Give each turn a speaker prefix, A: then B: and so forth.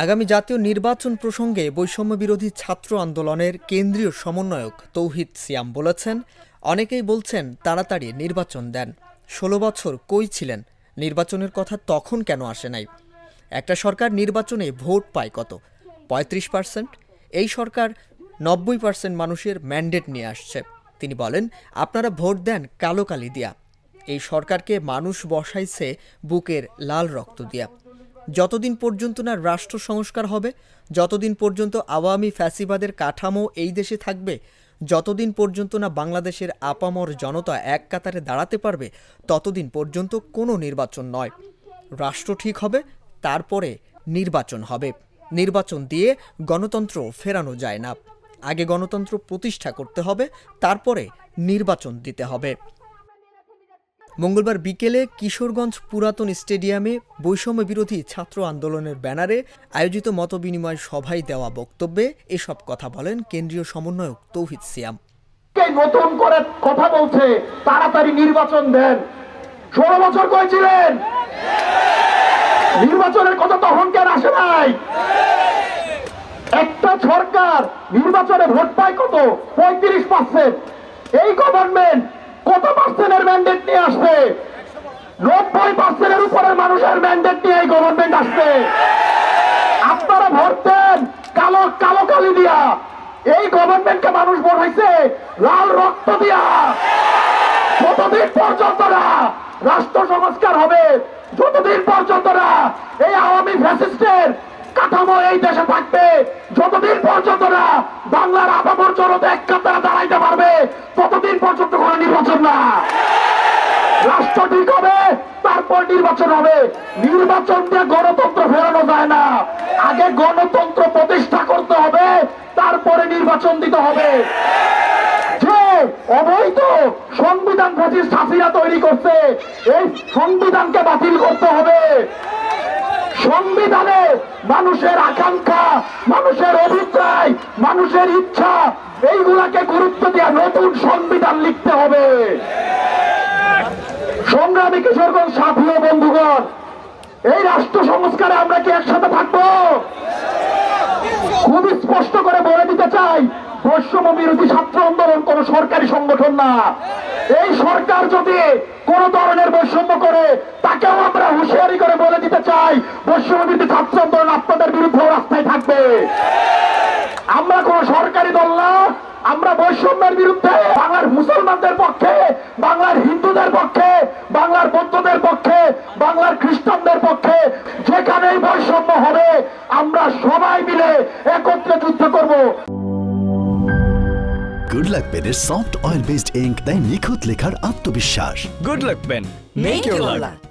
A: আগামী জাতীয় নির্বাচন প্রসঙ্গে বৈষম্য বিরোধী ছাত্র আন্দোলনের কেন্দ্রীয় সমন্বয়ক তৌহিদ সিয়াম বলেছেন, অনেকেই বলছেন তাড়াতাড়ি নির্বাচন দেন। ১৬ বছর কই ছিলেন? নির্বাচনের কথা তখন কেন আসে নাই? একটা সরকার নির্বাচনে ভোট পায় কত? ৩৫%। এই সরকার ৯০% মানুষের ম্যান্ডেট নিয়ে আসছে। তিনি বলেন, আপনারা ভোট দেন কালো কালি দিয়া। এই সরকারকে মানুষ বসাইছে বুকের লাল রক্ত দিয়া। যতদিন পর্যন্ত না রাষ্ট্র সংস্কার হবে, যতদিন পর্যন্ত আওয়ামী ফ্যাসিবাদের কাঠামো এই দেশে থাকবে, যতদিন পর্যন্ত না বাংলাদেশের আপামর জনতা এক কাতারে দাঁড়াতে পারবে, ততদিন পর্যন্ত কোনো নির্বাচন নয়। রাষ্ট্র ঠিক হবে, তারপরে নির্বাচন হবে। নির্বাচন দিয়ে গণতন্ত্র ফেরানো যায় না। আগে গণতন্ত্র প্রতিষ্ঠা করতে হবে, তারপরে নির্বাচন দিতে হবে। মঙ্গলবার বিকেলে কিশোরগঞ্জ পুরাতন স্টেডিয়ামে বৈষম্য বিরোধী ছাত্র আন্দোলনের ব্যানারে আয়োজিত মতবিনিময় সভায় দেওয়া বক্তব্যে এসব কথা বলেন কেন্দ্রীয় সমন্বয়ক তৌহিদ সিয়াম।
B: নতুন করে কথা বলছে তাড়াতাড়ি নির্বাচন দেন। ১৬ বছর করেছিলেন, নির্বাচনের কথা তখন কেন আসে নাই? একটা সরকার নির্বাচনে ভোট পায় কত? ৩৫%। এই গভর্নমেন্ট কত পার্সেন্টের ম্যান্ডেট নিয়ে আসছে? ৯০%-এর উপরের মানুষের ম্যান্ডেট নিয়ে এই গভর্নমেন্ট আসছে। আপনারা ভোট দেন কালো কালি দিয়া। এই গভর্নমেন্টকে মানুষ ভোট হয়েছে লাল রক্ত দিয়া। যতদিন পর্যন্ত না রাষ্ট্র সংস্কার হবে, যতদিন পর্যন্ত না এই আওয়ামী ফ্যাসিস্টের কাঠামো এই দেশে থাকবে, যতদিন পর্যন্ত না বাংলার আপামর জনতা এক কাতারে দাঁড়াইতে পারবে, ততদিন পর্যন্ত কোনো নির্বাচন না। রাষ্ট্র ঠিক হবে, তারপর নির্বাচন হবে। নির্বাচন দিয়ে গণতন্ত্র ফেরানো যায় না। আগে গণতন্ত্র প্রতিষ্ঠা করতে হবে, তারপরে নির্বাচন দিতে হবে। যে অবৈধ সংবিধান ফ্যাসিস্ট হাসিনা তৈরি করছে, এই সংবিধানকে বাতিল করতে হবে। সংবিধানে মানুষের আকাঙ্ক্ষা, মানুষের অভিপ্রায়, মানুষের ইচ্ছা, এইগুলাকে গুরুত্ব দিয়ে নতুন সংবিধান লিখতে হবে। সংগ্রামী কিশোরগঞ্জ সাথী ও বন্ধুগণ, এই রাষ্ট্র সংস্কারে আমরা কি একসাথে থাকবো? খুব স্পষ্ট করে বলে দিতে চাই, বৈষম্য বিরোধী ছাত্র আন্দোলন কোন সরকারি সংগঠন না। এই সরকার যদি কোন ধরনের বৈষম্য করে, তাকেও আমরা হুঁশিয়ারি করে বলে দিতে চাই, বৈষম্য বিরোধী ছাত্র আন্দোলন আপনাদের বিরুদ্ধে রাস্তায় থাকবে। আমরা কোন সরকারি দল না, আমরা বৈষম্যের বিরুদ্ধে, বাংলার মুসলমানদের পক্ষে, বাংলার হিন্দুদের পক্ষে, বাংলার বৌদ্ধদের পক্ষে, বাংলার খ্রিস্টানদের পক্ষে। যেখানেই বৈষম্য হবে, আমরা সবাই মিলে একত্রে যুদ্ধ করব।
C: গুড লাক পেনের সফট অয়েল বেসড ইঙ্ক দেয় নিখুঁত লেখার আত্মবিশ্বাস।
D: Good luck pen. Make your luck.